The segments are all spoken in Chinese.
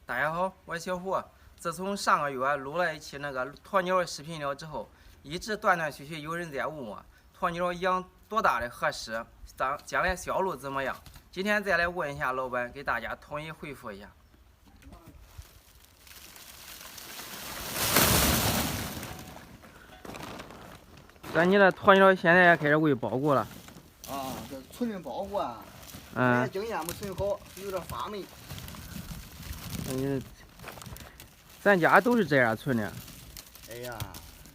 大家好，我是小虎。自从上个月录了一期那个鸵鸟的视频了之后，一直断断续续有人在问我鸵鸟养多大的合适，将来销路怎么样。今天再来问一下老板，给大家统一回复一下。你的鸵鸟现在也开始喂包谷了。啊，这存的包谷啊，经验没存好，有点发霉。咱家都是这样存的。哎呀，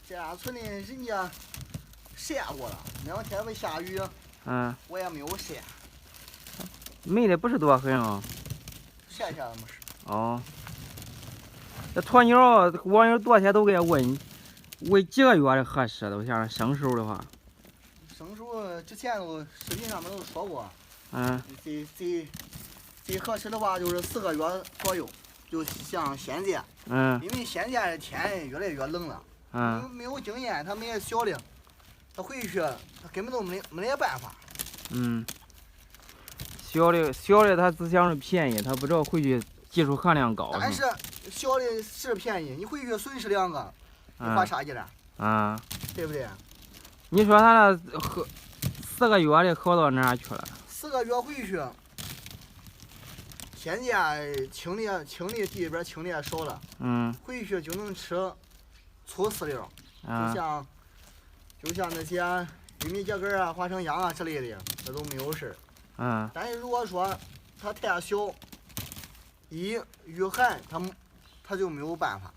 这样存的，人家晒过了，2天没下雨，我也没有晒。霉的不是多狠啊。晒下没事。哦。这鸵鸟，网友多天都给问，喂几个月的合适？都像生熟的话。生熟之前都视频上面都说过。最合适的话就是4个月左右，就像现在。因为现在的天越来越冷了。没有经验，他没小的，他回去他根本都没得办法。小的他只想着便宜，他不知道回去技术含量高。但是小的是便宜，你回去损失2个，你花啥劲了？对不对？你说他那4个月的好到哪去了？4个月回去，现在清理地里边清理也少了。回去就能吃粗饲料，就像那些玉米秸秆啊、花生秧啊之类的，这都没有事儿。但是如果说它太小，一遇寒，它就没有办法。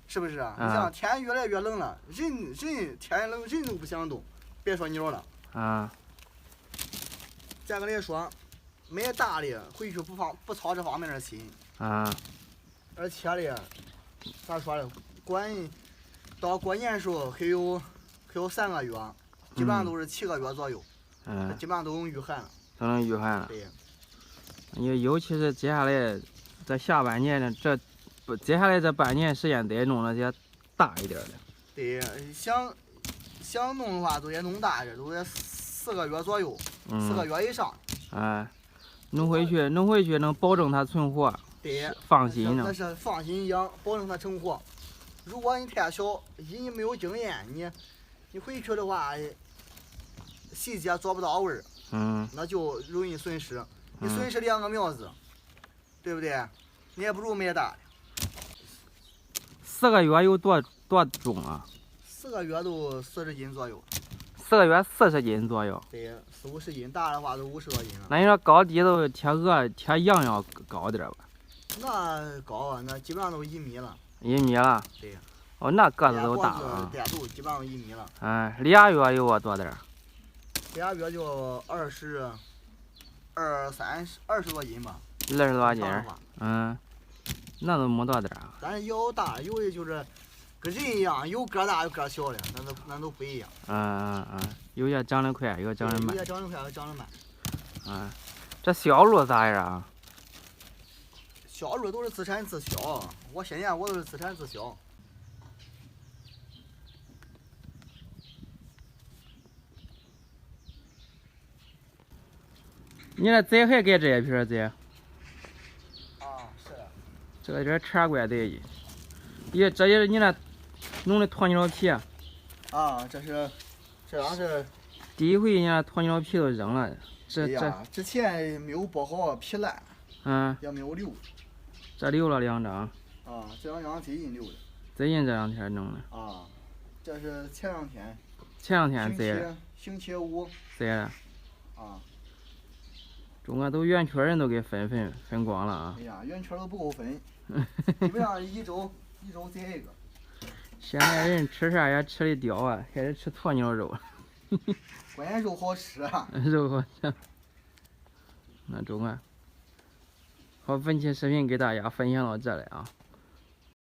是不是啊？你像天越来越冷了，人天冷人都不想动，别说鸟了。再跟你说，买大的回去不操这方面的心。而且的，咋说呢？到过年时候还有3个月，基本上都是7个月左右。基本上都能御寒了。都能御寒了。对。尤其是接下来这下半年呢，接下来这半年时间得弄那些大一点的。对，想弄的话都得弄大一点，都得4个月左右，4个月以上。弄回去能保证它存活。对，放心呢。那是放心养，保证它成活。如果你太小，你没有经验，你回去的话，细节做不到位儿。那就容易损失。你损失2个苗子，对不对？你也不如买大的。4个月有多重啊？4个月都40斤左右。4个月40斤左右。对，40-50斤，大的话都50多斤了。那你说高低都贴羊要高点吧？那高啊，那基本上都1米了。1米了。对。哦，那个子都大了。带肚基本上1米了。俩月有多点？2月就20多斤吧。20多斤。那都没多点儿。但是有大，有的就是跟人一样，有个大有个小的，那都不一样。有些长得快，有些长得慢。有些长得快，有些长得慢。这销路咋样啊？销路都是自产自销，现在我都是自产自销。你那崽还给这一批崽？是。这个点茶怪崽的，这也是你那弄的鸵鸟皮。这样是。第一回你那鸵鸟皮都扔了，之前没有剥好，皮烂。也没有留。这留了2张。这2张最近留的。最近这2天弄的。这是前2天。前2天宰的。星期5。宰的。中国都圆圈人都给分光了啊！哎呀，圆圈都不够分，基本上一周宰一个。现在人吃啥也吃的刁啊，开始吃鸵鸟肉。关键肉好吃啊！肉好吃。那中啊。好，本期视频给大家分享到这里啊。